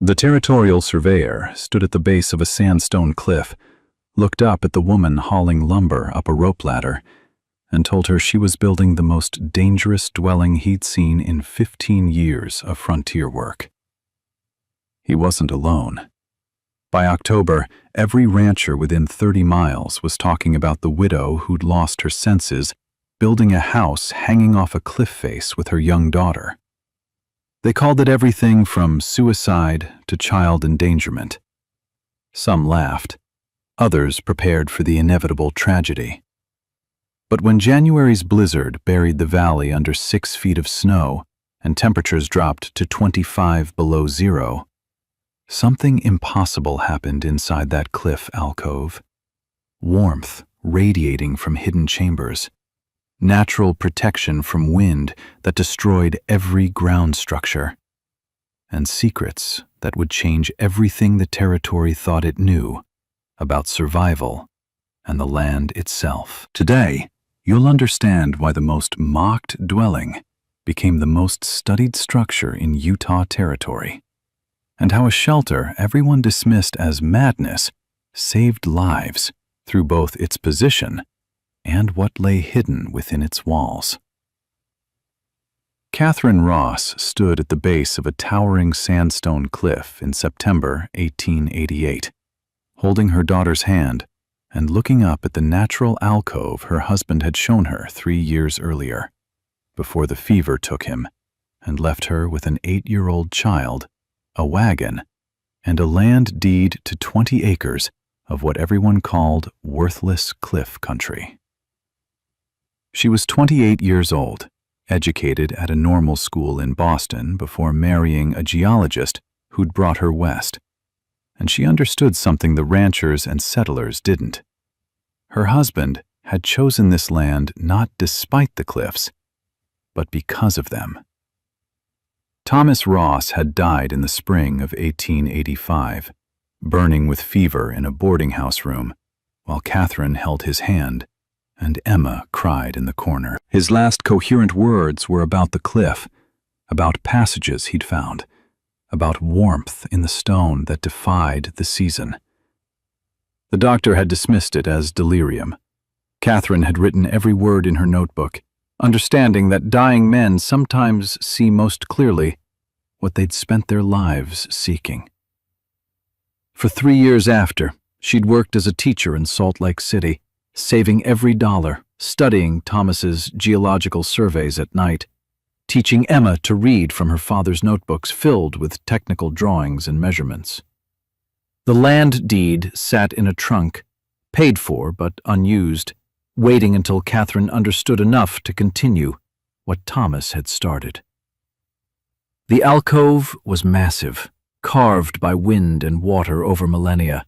The territorial surveyor stood at the base of a sandstone cliff, looked up at the woman hauling lumber up a rope ladder, and told her she was building the most dangerous dwelling he'd seen in 15 years of frontier work. He wasn't alone. By October, every rancher within 30 miles was talking about the widow who'd lost her senses, building a house hanging off a cliff face with her young daughter. They called it everything from suicide to child endangerment. Some laughed. Others prepared for the inevitable tragedy. But when January's blizzard buried the valley under 6 feet of snow and temperatures dropped to 25 below zero, something impossible happened inside that cliff alcove. Warmth radiating from hidden chambers. Natural protection from wind that destroyed every ground structure. And secrets that would change everything the territory thought it knew about survival and the land itself. Today, you'll understand why the most mocked dwelling became the most studied structure in Utah territory, and how a shelter everyone dismissed as madness saved lives through both its position and what lay hidden within its walls. Catherine Ross stood at the base of a towering sandstone cliff in September 1888, holding her daughter's hand and looking up at the natural alcove her husband had shown her 3 years earlier, before the fever took him and left her with an 8-year-old child, a wagon, and a land deed to 20 acres of what everyone called worthless cliff country. She was 28 years old, educated at a normal school in Boston before marrying a geologist who'd brought her west, and she understood something the ranchers and settlers didn't. Her husband had chosen this land not despite the cliffs, but because of them. Thomas Ross had died in the spring of 1885, burning with fever in a boarding house room, while Catherine held his hand and Emma cried in the corner. His last coherent words were about the cliff, about passages he'd found, about warmth in the stone that defied the season. The doctor had dismissed it as delirium. Catherine had written every word in her notebook, understanding that dying men sometimes see most clearly what they'd spent their lives seeking. For 3 years after, she'd worked as a teacher in Salt Lake City, saving every dollar, studying Thomas's geological surveys at night, teaching Emma to read from her father's notebooks filled with technical drawings and measurements. The land deed sat in a trunk, paid for but unused, waiting until Catherine understood enough to continue what Thomas had started. The alcove was massive, carved by wind and water over millennia,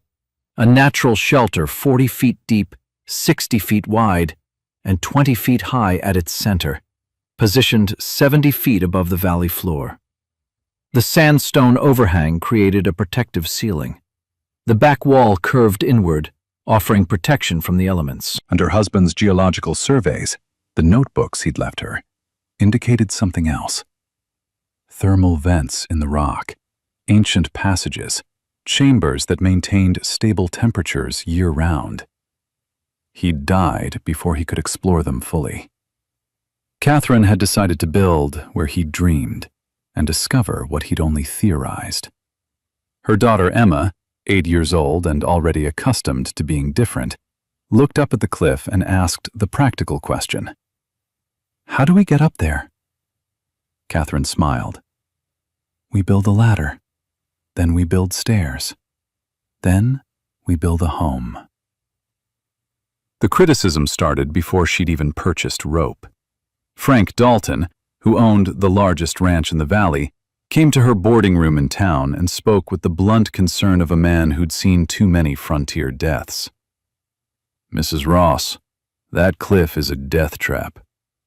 a natural shelter 40 feet deep, 60 feet wide, and 20 feet high at its center, positioned 70 feet above the valley floor. The sandstone overhang created a protective ceiling. The back wall curved inward, offering protection from the elements. And her husband's geological surveys, the notebooks he'd left her, indicated something else. Thermal vents in the rock, ancient passages, chambers that maintained stable temperatures year-round. He'd died before he could explore them fully. Catherine had decided to build where he'd dreamed and discover what he'd only theorized. Her daughter Emma, 8 years old and already accustomed to being different, looked up at the cliff and asked the practical question. "How do we get up there?" Catherine smiled. "We build a ladder. Then we build stairs. Then we build a home." The criticism started before she'd even purchased rope. Frank Dalton, who owned the largest ranch in the valley, came to her boarding room in town and spoke with the blunt concern of a man who'd seen too many frontier deaths. "Mrs. Ross, that cliff is a death trap.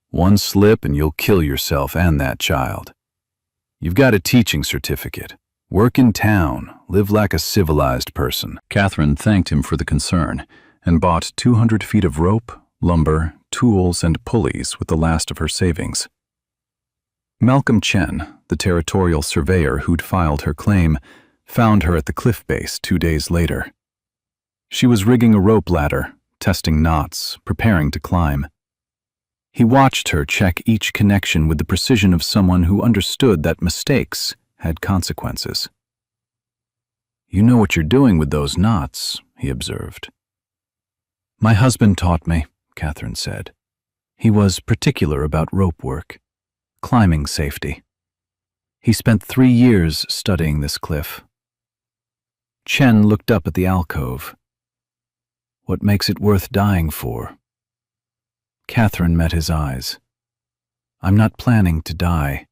One slip and you'll kill yourself and that child. You've got a teaching certificate. Work in town, live like a civilized person." Catherine thanked him for the concern and bought 200 feet of rope, lumber, tools, and pulleys with the last of her savings. Malcolm Chen, the territorial surveyor who'd filed her claim, found her at the cliff base 2 days later. She was rigging a rope ladder, testing knots, preparing to climb. He watched her check each connection with the precision of someone who understood that mistakes had consequences. "You know what you're doing with those knots," he observed. "My husband taught me," Catherine said. "He was particular about rope work, climbing safety. He spent 3 years studying this cliff." Chen looked up at the alcove. "What makes it worth dying for?" Catherine met his eyes. "I'm not planning to die.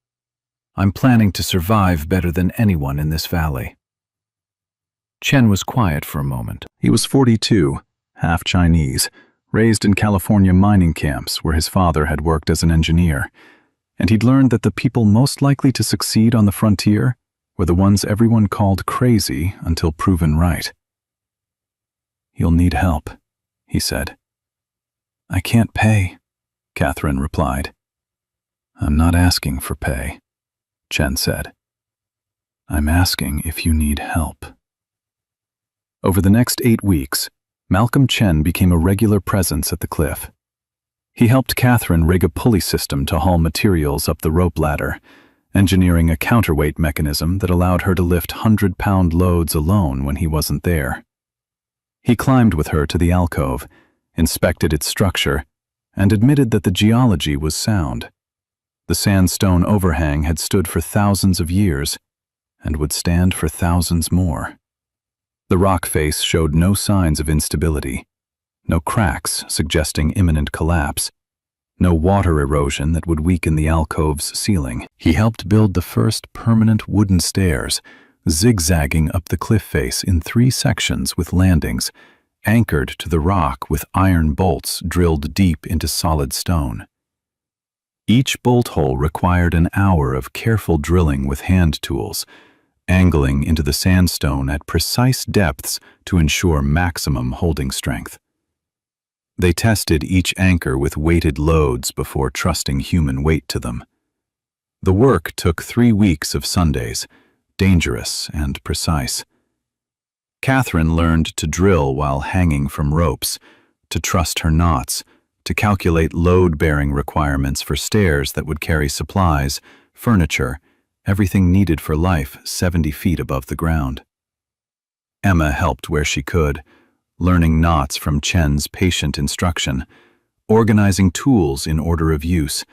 I'm planning to survive better than anyone in this valley." Chen was quiet for a moment. He was 42, half Chinese, raised in California mining camps where his father had worked as an engineer, and he'd learned that the people most likely to succeed on the frontier were the ones everyone called crazy until proven right. "You'll need help," he said. "I can't pay," Catherine replied. "I'm not asking for pay," Chen said. "I'm asking if you need help." Over the next 8 weeks, Malcolm Chen became a regular presence at the cliff. He helped Catherine rig a pulley system to haul materials up the rope ladder, engineering a counterweight mechanism that allowed her to lift 100-pound loads alone when he wasn't there. He climbed with her to the alcove, inspected its structure, and admitted that the geology was sound. The sandstone overhang had stood for thousands of years and would stand for thousands more. The rock face showed no signs of instability, no cracks suggesting imminent collapse, no water erosion that would weaken the alcove's ceiling. He helped build the first permanent wooden stairs, zigzagging up the cliff face in 3 sections with landings, anchored to the rock with iron bolts drilled deep into solid stone. Each bolt hole required an hour of careful drilling with hand tools, angling into the sandstone at precise depths to ensure maximum holding strength. They tested each anchor with weighted loads before trusting human weight to them. The work took 3 weeks of Sundays, dangerous and precise. Catherine learned to drill while hanging from ropes, to trust her knots, to calculate load-bearing requirements for stairs that would carry supplies, furniture, everything needed for life 70 feet above the ground. Emma helped where she could, learning knots from Chen's patient instruction, organizing tools in order of use,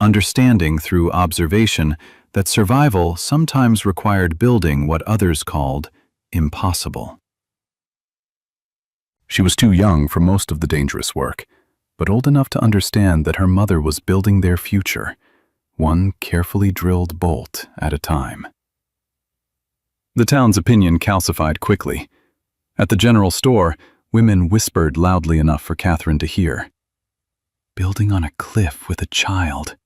understanding through observation that survival sometimes required building what others called impossible. She was too young for most of the dangerous work, but old enough to understand that her mother was building their future, one carefully drilled bolt at a time. The town's opinion calcified quickly. At the general store, women whispered loudly enough for Catherine to hear. Building on a cliff with a child.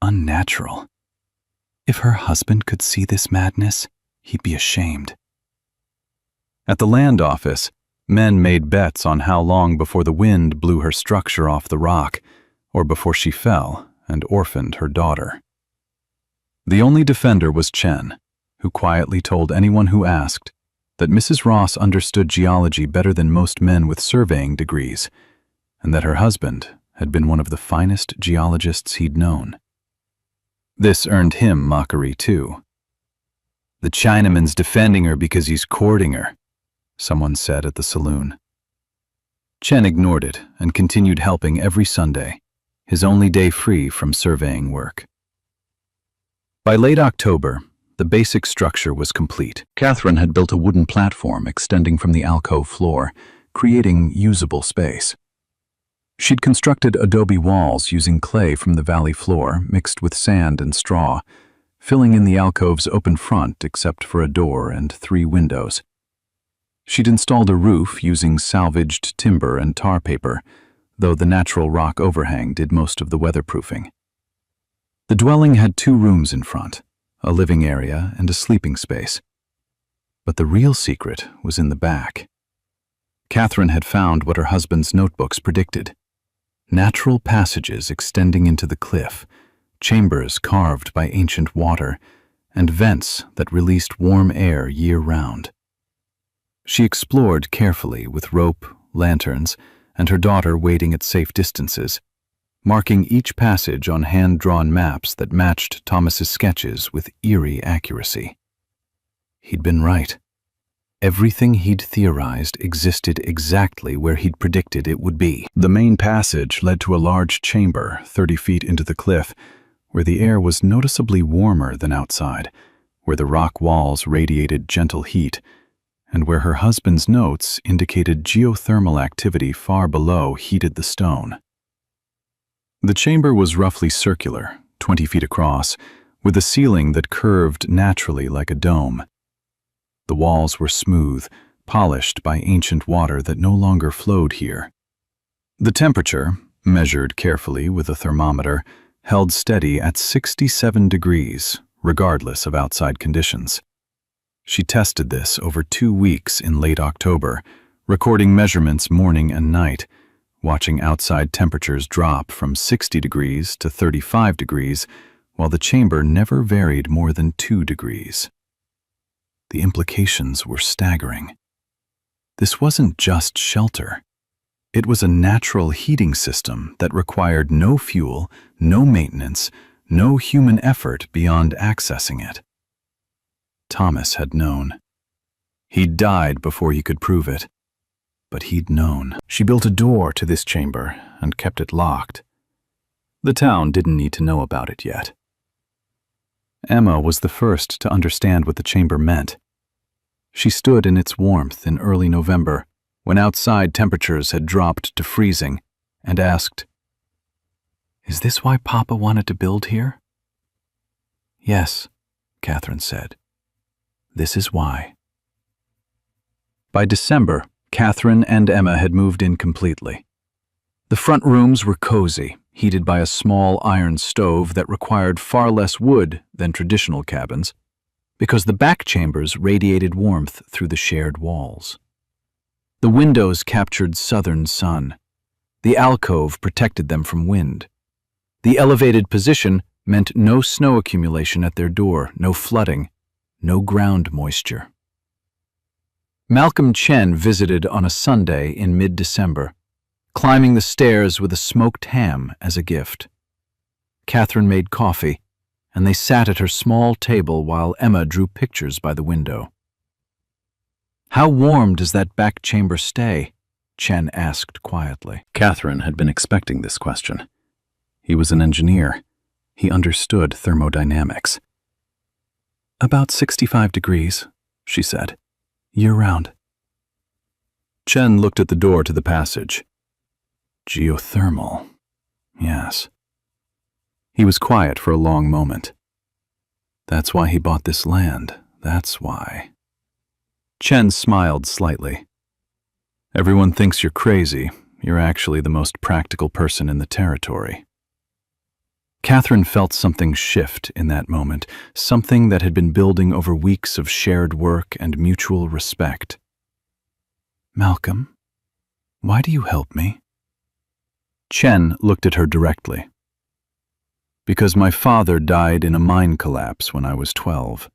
Unnatural. If her husband could see this madness, he'd be ashamed. At the land office, men made bets on how long before the wind blew her structure off the rock, or before she fell and orphaned her daughter. The only defender was Chen, who quietly told anyone who asked that Mrs. Ross understood geology better than most men with surveying degrees, and that her husband had been one of the finest geologists he'd known. This earned him mockery too. "The Chinaman's defending her because he's courting her," someone said at the saloon. Chen ignored it and continued helping every Sunday, his only day free from surveying work. By late October, the basic structure was complete. Catherine had built a wooden platform extending from the alcove floor, creating usable space. She'd constructed adobe walls using clay from the valley floor mixed with sand and straw, filling in the alcove's open front except for a door and 3 windows. She'd installed a roof using salvaged timber and tar paper, though the natural rock overhang did most of the weatherproofing. The dwelling had 2 rooms in front, a living area and a sleeping space. But the real secret was in the back. Catherine had found what her husband's notebooks predicted: natural passages extending into the cliff, chambers carved by ancient water, and vents that released warm air year-round. She explored carefully with rope, lanterns, and her daughter waiting at safe distances, marking each passage on hand-drawn maps that matched Thomas's sketches with eerie accuracy. He'd been right. Everything he'd theorized existed exactly where he'd predicted it would be. The main passage led to a large chamber 30 feet into the cliff, where the air was noticeably warmer than outside, where the rock walls radiated gentle heat, and where her husband's notes indicated geothermal activity far below heated the stone. The chamber was roughly circular, 20 feet across, with a ceiling that curved naturally like a dome. The walls were smooth, polished by ancient water that no longer flowed here. The temperature, measured carefully with a thermometer, held steady at 67 degrees, regardless of outside conditions. She tested this over 2 weeks in late October, recording measurements morning and night, watching outside temperatures drop from 60 degrees to 35 degrees, while the chamber never varied more than 2 degrees. The implications were staggering. This wasn't just shelter. It was a natural heating system that required no fuel, no maintenance, no human effort beyond accessing it. Thomas had known. He'd died before he could prove it, but he'd known. She built a door to this chamber and kept it locked. The town didn't need to know about it yet. Emma was the first to understand what the chamber meant. She stood in its warmth in early November, when outside temperatures had dropped to freezing, and asked, "Is this why Papa wanted to build here?" "Yes," Catherine said. "This is why." By December, Catherine and Emma had moved in completely. The front rooms were cozy, heated by a small iron stove that required far less wood than traditional cabins, because the back chambers radiated warmth through the shared walls. The windows captured southern sun. The alcove protected them from wind. The elevated position meant no snow accumulation at their door, no flooding, no ground moisture. Malcolm Chen visited on a Sunday in mid-December, climbing the stairs with a smoked ham as a gift. Catherine made coffee, and they sat at her small table while Emma drew pictures by the window. "How warm does that back chamber stay?" Chen asked quietly. Catherine had been expecting this question. He was an engineer. He understood thermodynamics. "About 65 degrees, she said, year-round." Chen looked at the door to the passage. Geothermal. Yes. He was quiet for a long moment. That's why he bought this land. That's why. Chen smiled slightly. "Everyone thinks you're crazy. You're actually the most practical person in the territory." Catherine felt something shift in that moment, something that had been building over weeks of shared work and mutual respect. "Malcolm, why do you help me?" Chen looked at her directly. "Because my father died in a mine collapse when I was 12,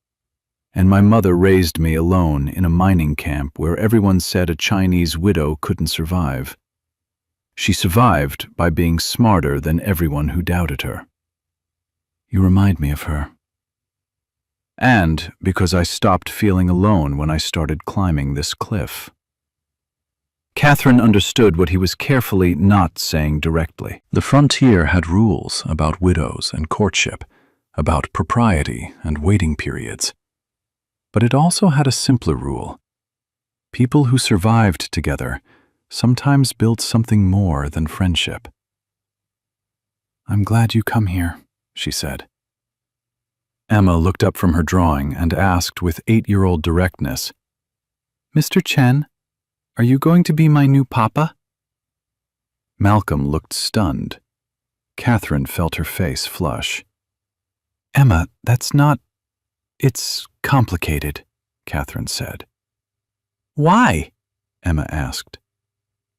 and my mother raised me alone in a mining camp where everyone said a Chinese widow couldn't survive. She survived by being smarter than everyone who doubted her. You remind me of her. And because I stopped feeling alone when I started climbing this cliff." Catherine understood what he was carefully not saying directly. The frontier had rules about widows and courtship, about propriety and waiting periods. But it also had a simpler rule. People who survived together sometimes built something more than friendship. "I'm glad you come here," she said. Emma looked up from her drawing and asked with 8-year-old directness, "Mr. Chen, are you going to be my new papa?" Malcolm looked stunned. Catherine felt her face flush. "Emma, that's not... It's complicated," Catherine said. "Why?" Emma asked.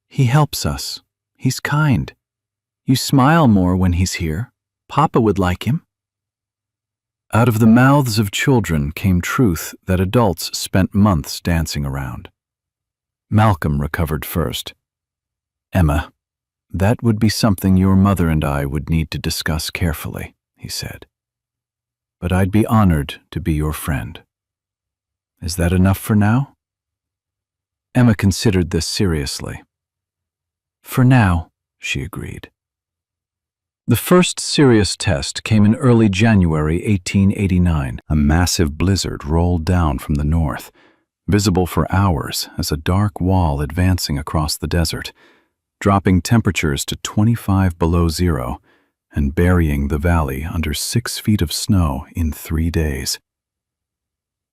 "He helps us. He's kind. You smile more when he's here. Papa would like him." Out of the mouths of children came truth that adults spent months dancing around. Malcolm recovered first. "Emma, that would be something your mother and I would need to discuss carefully," he said. "But I'd be honored to be your friend. Is that enough for now?" Emma considered this seriously. "For now," she agreed. The first serious test came in early January 1889. A massive blizzard rolled down from the north, visible for hours as a dark wall advancing across the desert, dropping temperatures to 25 below zero and burying the valley under 6 feet of snow in 3 days.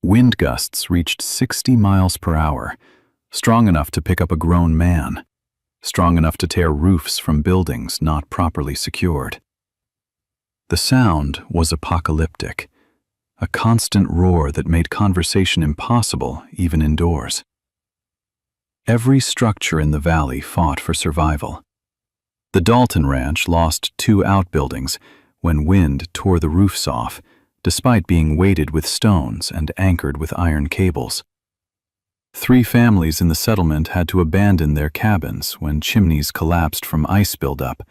Wind gusts reached 60 miles per hour, strong enough to pick up a grown man, strong enough to tear roofs from buildings not properly secured. The sound was apocalyptic, a constant roar that made conversation impossible even indoors. Every structure in the valley fought for survival. The Dalton Ranch lost 2 outbuildings when wind tore the roofs off, despite being weighted with stones and anchored with iron cables. 3 families in the settlement had to abandon their cabins when chimneys collapsed from ice buildup,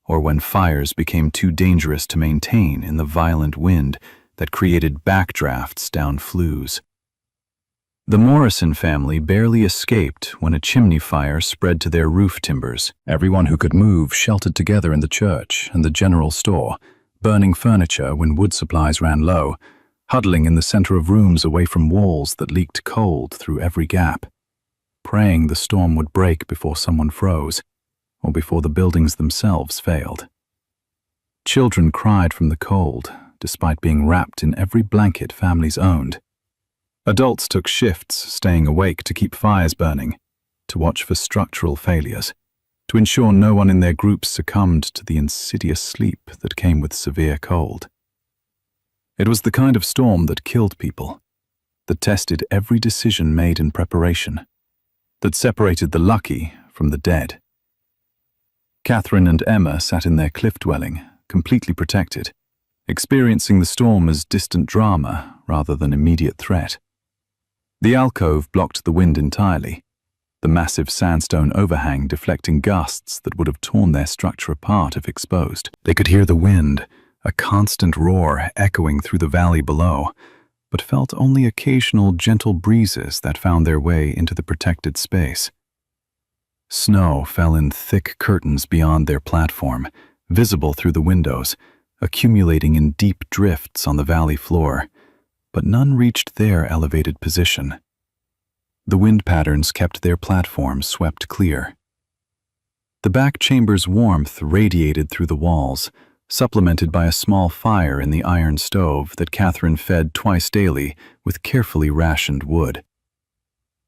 or when fires became too dangerous to maintain in the violent wind that created backdrafts down flues. The Morrison family barely escaped when a chimney fire spread to their roof timbers. Everyone who could move sheltered together in the church and the general store, burning furniture when wood supplies ran low, huddling in the center of rooms away from walls that leaked cold through every gap, praying the storm would break before someone froze, or before the buildings themselves failed. Children cried from the cold, despite being wrapped in every blanket families owned. Adults took shifts, staying awake to keep fires burning, to watch for structural failures, to ensure no one in their groups succumbed to the insidious sleep that came with severe cold. It was the kind of storm that killed people, that tested every decision made in preparation, that separated the lucky from the dead. Catherine and Emma sat in their cliff dwelling, completely protected, experiencing the storm as distant drama rather than immediate threat. The alcove blocked the wind entirely, the massive sandstone overhang deflecting gusts that would have torn their structure apart if exposed. They could hear the wind, a constant roar echoing through the valley below, but felt only occasional gentle breezes that found their way into the protected space. Snow fell in thick curtains beyond their platform, visible through the windows, accumulating in deep drifts on the valley floor, but none reached their elevated position. The wind patterns kept their platform swept clear. The back chamber's warmth radiated through the walls, supplemented by a small fire in the iron stove that Catherine fed twice daily with carefully rationed wood.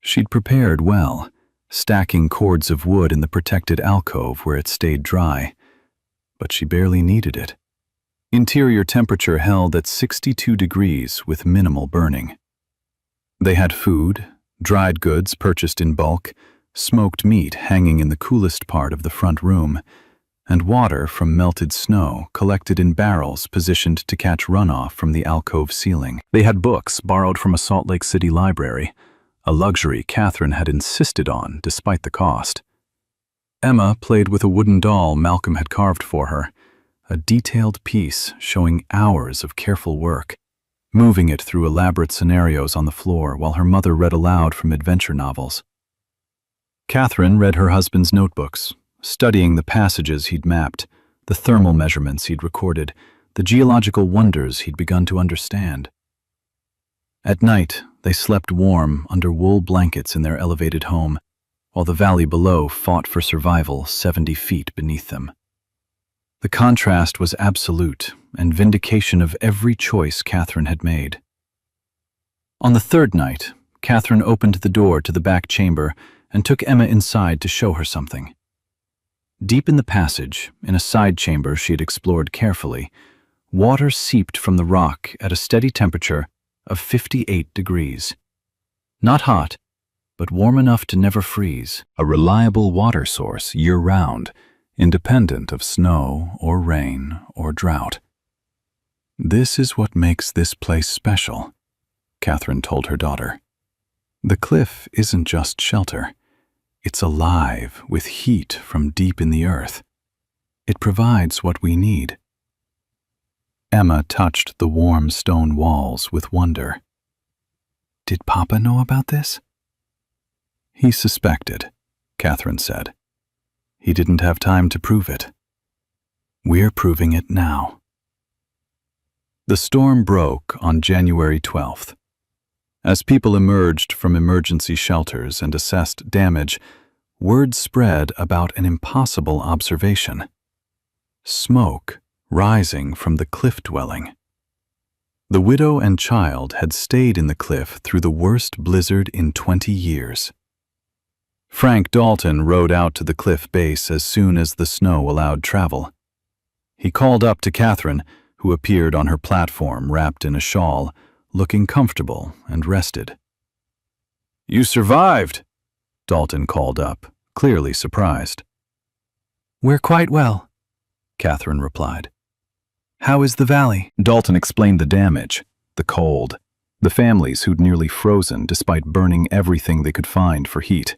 She'd prepared well, stacking cords of wood in the protected alcove where it stayed dry, but she barely needed it. Interior temperature held at 62 degrees with minimal burning. They had food, dried goods purchased in bulk, smoked meat hanging in the coolest part of the front room, and water from melted snow collected in barrels positioned to catch runoff from the alcove ceiling. They had books borrowed from a Salt Lake City library, a luxury Catherine had insisted on despite the cost. Emma played with a wooden doll Malcolm had carved for her, a detailed piece showing hours of careful work, moving it through elaborate scenarios on the floor while her mother read aloud from adventure novels. Catherine read her husband's notebooks, studying the passages he'd mapped, the thermal measurements he'd recorded, the geological wonders he'd begun to understand. At night, they slept warm under wool blankets in their elevated home, while the valley below fought for survival 70 feet beneath them. The contrast was absolute and vindication of every choice Catherine had made. On the 3rd night, Catherine opened the door to the back chamber and took Emma inside to show her something. Deep in the passage, in a side chamber she had explored carefully, water seeped from the rock at a steady temperature of 58 degrees. Not hot, but warm enough to never freeze. A reliable water source year-round, independent of snow or rain or drought. "This is what makes this place special," Catherine told her daughter. "The cliff isn't just shelter. It's alive with heat from deep in the earth. It provides what we need." Emma touched the warm stone walls with wonder. "Did Papa know about this?" "He suspected," Catherine said. "He didn't have time to prove it. We're proving it now." The storm broke on January 12th. As people emerged from emergency shelters and assessed damage, word spread about an impossible observation: smoke rising from the cliff dwelling. The widow and child had stayed in the cliff through the worst blizzard in 20 years. Frank Dalton rode out to the cliff base as soon as the snow allowed travel. He called up to Catherine, who appeared on her platform wrapped in a shawl, looking comfortable and rested. "You survived," Dalton called up, clearly surprised. "We're quite well," Catherine replied. "How is the valley?" Dalton explained the damage, the cold, the families who'd nearly frozen despite burning everything they could find for heat.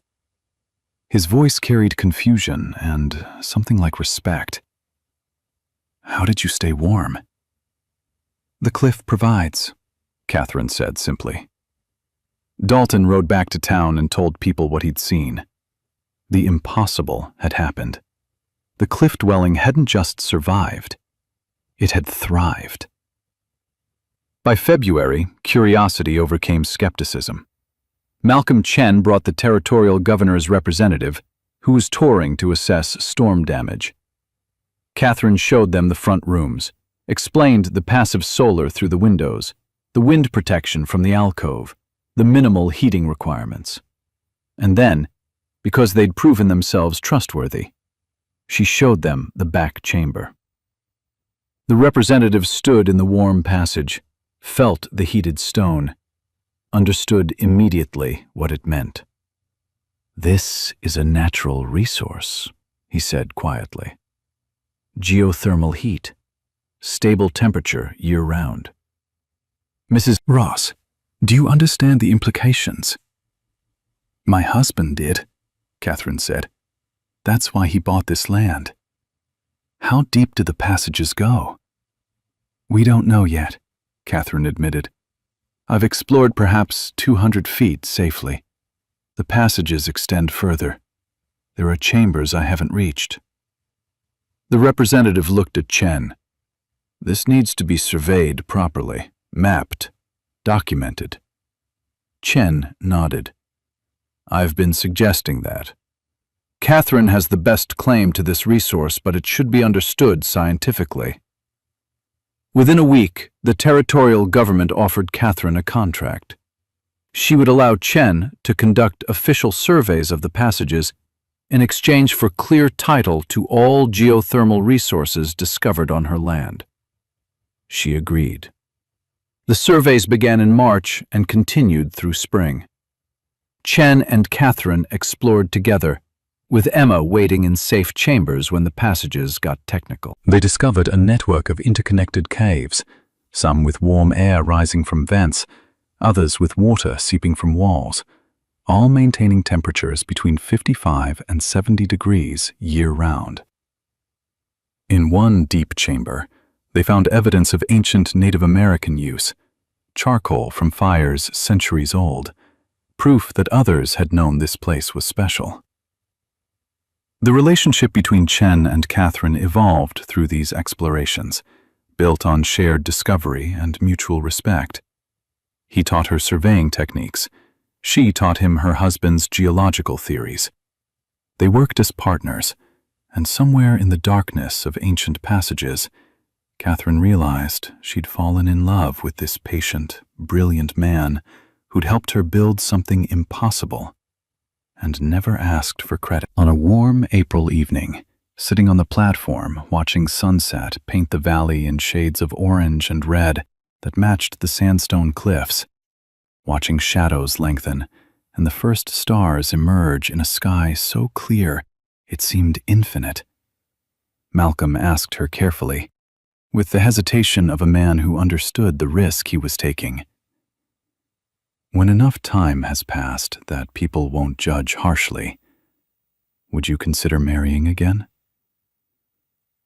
His voice carried confusion and something like respect. "How did you stay warm?" "The cliff provides," Catherine said simply. Dalton rode back to town and told people what he'd seen. The impossible had happened. The cliff dwelling hadn't just survived, it had thrived. By February, curiosity overcame skepticism. Malcolm Chen brought the territorial governor's representative, who was touring to assess storm damage. Catherine showed them the front rooms, explained the passive solar through the windows, the wind protection from the alcove, the minimal heating requirements. And then, because they'd proven themselves trustworthy, she showed them the back chamber. The representative stood in the warm passage, felt the heated stone, understood immediately what it meant. "This is a natural resource," he said quietly. "Geothermal heat, stable temperature year-round." "Mrs. Ross, do you understand the implications?" "My husband did," Catherine said. "That's why he bought this land." "How deep do the passages go?" "We don't know yet," Catherine admitted. "I've explored perhaps 200 feet safely. The passages extend further. There are chambers I haven't reached." The representative looked at Chen. "This needs to be surveyed properly, mapped, documented." Chen nodded. "I've been suggesting that. Catherine has the best claim to this resource, but it should be understood scientifically." Within a week, the territorial government offered Catherine a contract. She would allow Chen to conduct official surveys of the passages in exchange for clear title to all geothermal resources discovered on her land. She agreed. The surveys began in March and continued through spring. Chen and Catherine explored together, with Emma waiting in safe chambers when the passages got technical. They discovered a network of interconnected caves, some with warm air rising from vents, others with water seeping from walls, all maintaining temperatures between 55 and 70 degrees year-round. In one deep chamber, they found evidence of ancient Native American use, charcoal from fires centuries old, proof that others had known this place was special. The relationship between Chen and Catherine evolved through these explorations, built on shared discovery and mutual respect. He taught her surveying techniques. She taught him her husband's geological theories. They worked as partners, and somewhere in the darkness of ancient passages, Catherine realized she'd fallen in love with this patient, brilliant man who'd helped her build something impossible and never asked for credit. On a warm April evening, sitting on the platform watching sunset paint the valley in shades of orange and red that matched the sandstone cliffs, watching shadows lengthen and the first stars emerge in a sky so clear it seemed infinite, Malcolm asked her carefully, with the hesitation of a man who understood the risk he was taking. When enough time has passed that people won't judge harshly, would you consider marrying again?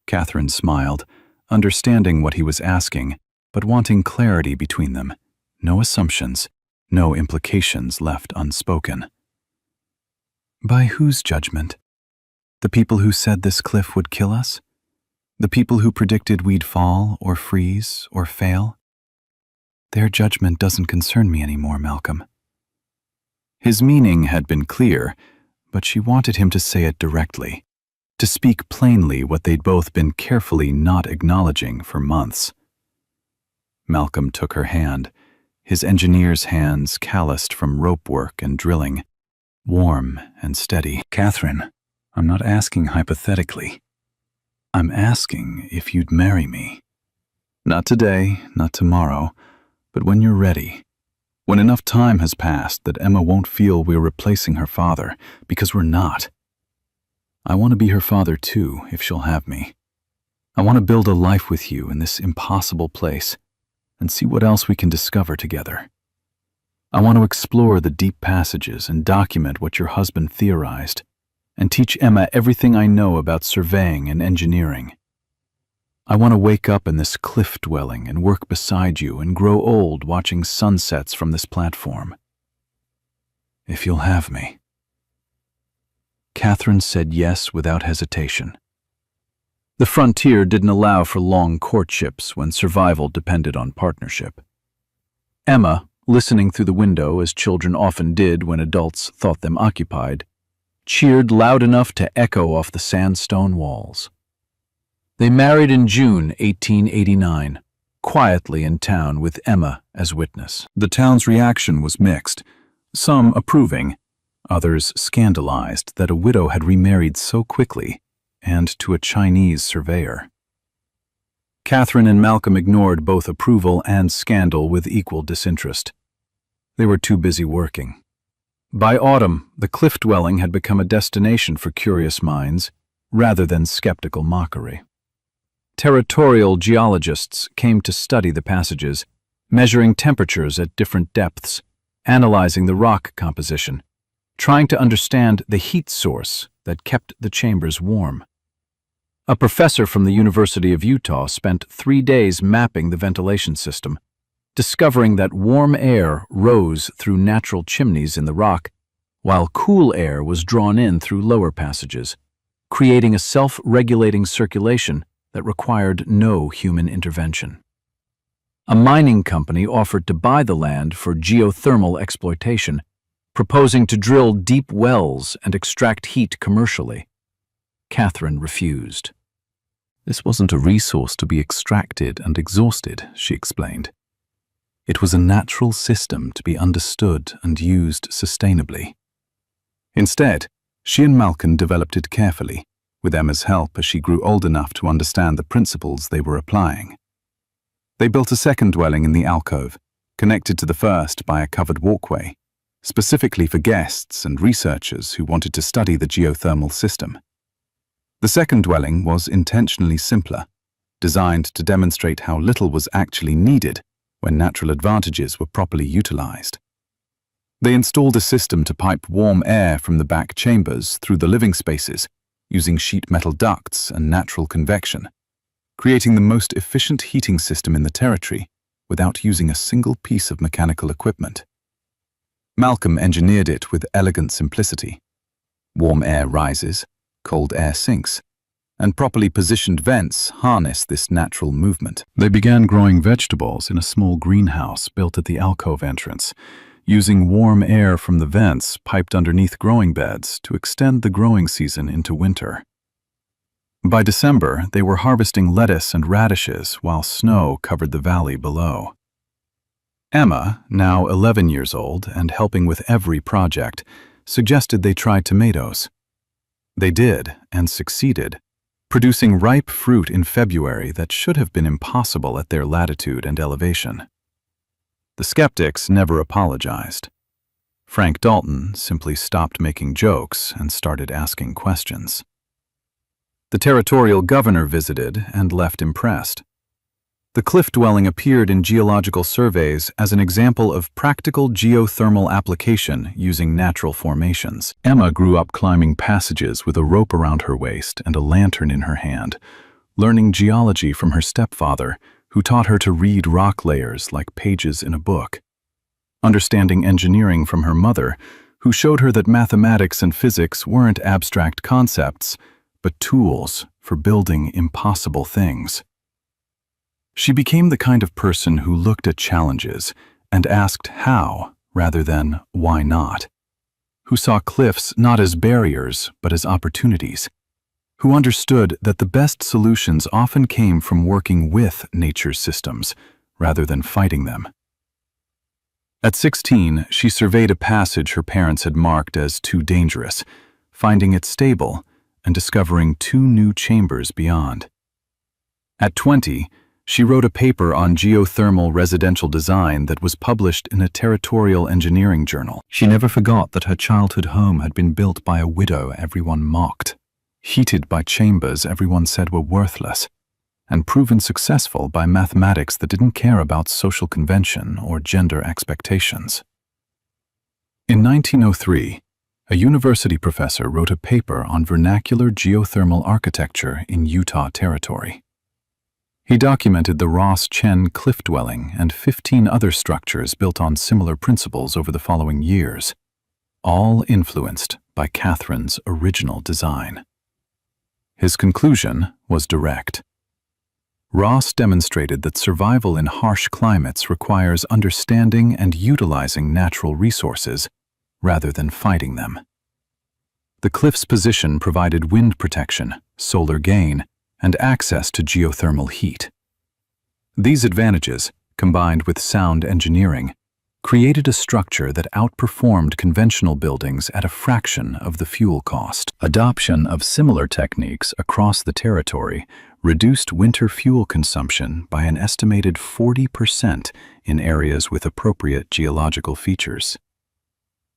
Catherine smiled, understanding what he was asking, but wanting clarity between them. No assumptions, no implications left unspoken. By whose judgment? The people who said this cliff would kill us? The people who predicted we'd fall or freeze or fail? Their judgment doesn't concern me anymore, Malcolm. His meaning had been clear, but she wanted him to say it directly, to speak plainly what they'd both been carefully not acknowledging for months. Malcolm took her hand, his engineer's hands calloused from rope work and drilling, warm and steady. Catherine, I'm not asking hypothetically. I'm asking if you'd marry me. Not today, not tomorrow, but when you're ready. When enough time has passed that Emma won't feel we're replacing her father, because we're not. I want to be her father too, if she'll have me. I want to build a life with you in this impossible place, and see what else we can discover together. I want to explore the deep passages and document what your husband theorized, and teach Emma everything I know about surveying and engineering. I want to wake up in this cliff dwelling and work beside you and grow old watching sunsets from this platform. If you'll have me. Catherine said yes without hesitation. The frontier didn't allow for long courtships when survival depended on partnership. Emma, listening through the window as children often did when adults thought them occupied, cheered loud enough to echo off the sandstone walls. They married in June 1889, quietly in town with Emma as witness. The town's reaction was mixed, some approving, others scandalized that a widow had remarried so quickly and to a Chinese surveyor. Catherine and Malcolm ignored both approval and scandal with equal disinterest. They were too busy working. By autumn, the cliff dwelling had become a destination for curious minds rather than skeptical mockery. Territorial geologists came to study the passages, measuring temperatures at different depths, analyzing the rock composition, trying to understand the heat source that kept the chambers warm. A professor from the University of Utah spent 3 days mapping the ventilation system, discovering that warm air rose through natural chimneys in the rock, while cool air was drawn in through lower passages, creating a self-regulating circulation that required no human intervention. A mining company offered to buy the land for geothermal exploitation, proposing to drill deep wells and extract heat commercially. Catherine refused. This wasn't a resource to be extracted and exhausted, she explained. It was a natural system to be understood and used sustainably. Instead, she and Malcolm developed it carefully, with Emma's help as she grew old enough to understand the principles they were applying. They built a second dwelling in the alcove, connected to the first by a covered walkway, specifically for guests and researchers who wanted to study the geothermal system. The second dwelling was intentionally simpler, designed to demonstrate how little was actually needed when natural advantages were properly utilized. They installed a system to pipe warm air from the back chambers through the living spaces, using sheet metal ducts and natural convection, creating the most efficient heating system in the territory without using a single piece of mechanical equipment. Malcolm engineered it with elegant simplicity. Warm air rises, cold air sinks, and properly positioned vents harness this natural movement. They began growing vegetables in a small greenhouse built at the alcove entrance, using warm air from the vents piped underneath growing beds to extend the growing season into winter. By December, they were harvesting lettuce and radishes while snow covered the valley below. Emma, now 11 years old and helping with every project, suggested they try tomatoes. They did, and succeeded, producing ripe fruit in February that should have been impossible at their latitude and elevation. The skeptics never apologized. Frank Dalton simply stopped making jokes and started asking questions. The territorial governor visited and left impressed. The cliff dwelling appeared in geological surveys as an example of practical geothermal application using natural formations. Emma grew up climbing passages with a rope around her waist and a lantern in her hand, learning geology from her stepfather, who taught her to read rock layers like pages in a book. Understanding engineering from her mother, who showed her that mathematics and physics weren't abstract concepts, but tools for building impossible things. She became the kind of person who looked at challenges and asked how rather than why not, who saw cliffs not as barriers but as opportunities, who understood that the best solutions often came from working with nature's systems rather than fighting them. At 16, she surveyed a passage her parents had marked as too dangerous, finding it stable and discovering 2 new chambers beyond. At 20, she wrote a paper on geothermal residential design that was published in a territorial engineering journal. She never forgot that her childhood home had been built by a widow everyone mocked, heated by chambers everyone said were worthless, and proven successful by mathematics that didn't care about social convention or gender expectations. In 1903, a university professor wrote a paper on vernacular geothermal architecture in Utah Territory. He documented the Ross Chen cliff dwelling and 15 other structures built on similar principles over the following years, all influenced by Catherine's original design. His conclusion was direct. Ross demonstrated that survival in harsh climates requires understanding and utilizing natural resources rather than fighting them. The cliff's position provided wind protection, solar gain, and access to geothermal heat. These advantages, combined with sound engineering, created a structure that outperformed conventional buildings at a fraction of the fuel cost. Adoption of similar techniques across the territory reduced winter fuel consumption by an estimated 40% in areas with appropriate geological features.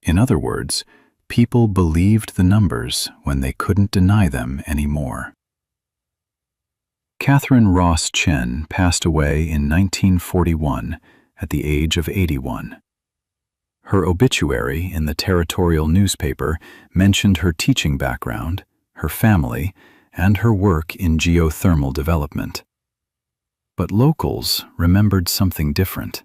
In other words, people believed the numbers when they couldn't deny them anymore. Catherine Ross Chen passed away in 1941 at the age of 81. Her obituary in the territorial newspaper mentioned her teaching background, her family, and her work in geothermal development. But locals remembered something different.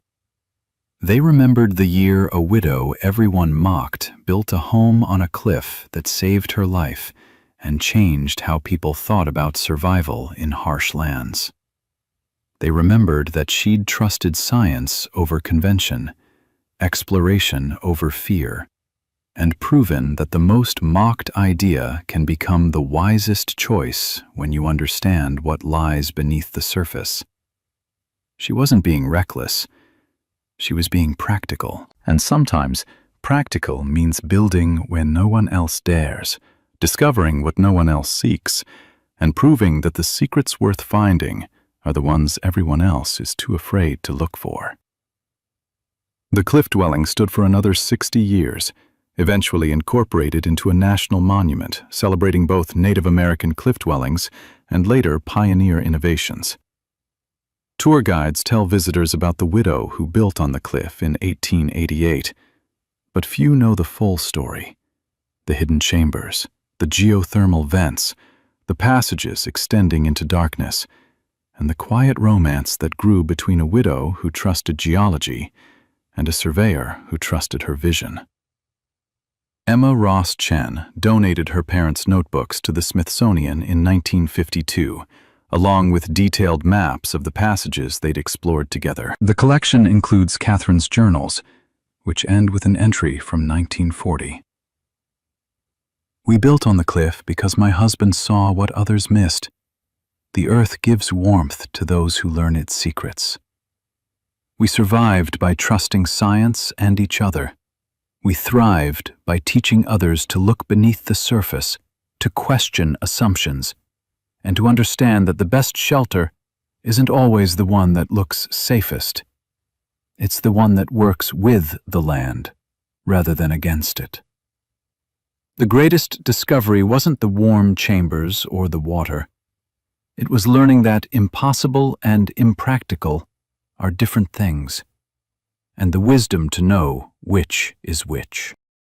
They remembered the year a widow everyone mocked built a home on a cliff that saved her life and changed how people thought about survival in harsh lands. They remembered that she'd trusted science over convention, exploration over fear, and proven that the most mocked idea can become the wisest choice when you understand what lies beneath the surface. She wasn't being reckless. She was being practical. And sometimes, practical means building when no one else dares, discovering what no one else seeks, and proving that the secrets worth finding are the ones everyone else is too afraid to look for. The cliff dwelling stood for another 60 years, eventually incorporated into a national monument celebrating both Native American cliff dwellings and later pioneer innovations. Tour guides tell visitors about the widow who built on the cliff in 1888, but few know the full story. The hidden chambers, the geothermal vents, the passages extending into darkness, and the quiet romance that grew between a widow who trusted geology and a surveyor who trusted her vision. Emma Ross Chen donated her parents' notebooks to the Smithsonian in 1952, along with detailed maps of the passages they'd explored together. The collection includes Catherine's journals, which end with an entry from 1940. We built on the cliff because my husband saw what others missed. The earth gives warmth to those who learn its secrets. We survived by trusting science and each other. We thrived by teaching others to look beneath the surface, to question assumptions, and to understand that the best shelter isn't always the one that looks safest. It's the one that works with the land rather than against it. The greatest discovery wasn't the warm chambers or the water. It was learning that impossible and impractical are different things, and the wisdom to know which is which.